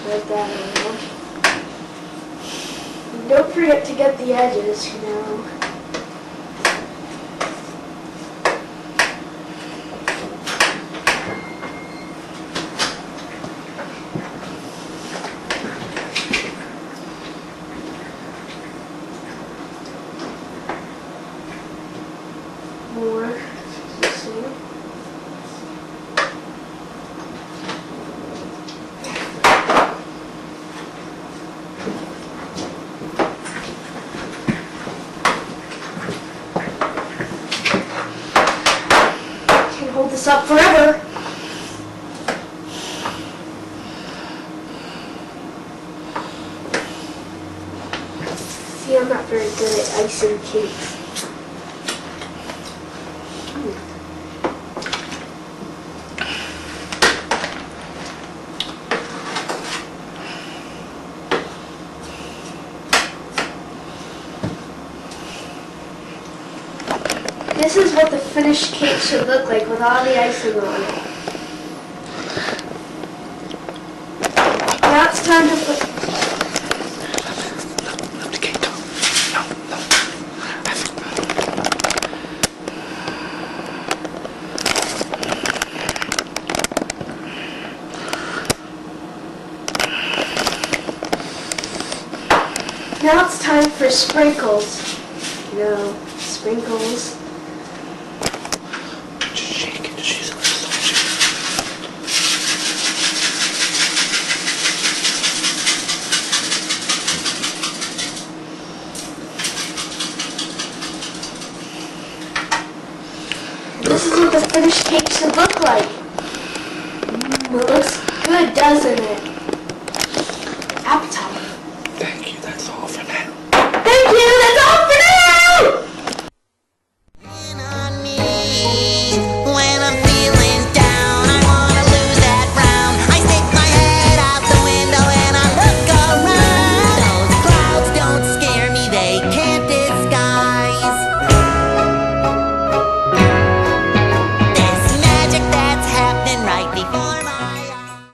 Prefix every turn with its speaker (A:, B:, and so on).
A: Like that around. And don't forget to get the edges, you know. More. See? Can't hold this up forever. See, I'm not very good at icing cakes. This is what the finished cake should look like with all the icing on it. Now it's time to put...
B: Let the cake go. No.
A: Now it's time for sprinkles. No, sprinkles.
B: Just shake it. Just use a little shake.
A: This is what the finished cake should look like. It looks good, doesn't it? Appetizing.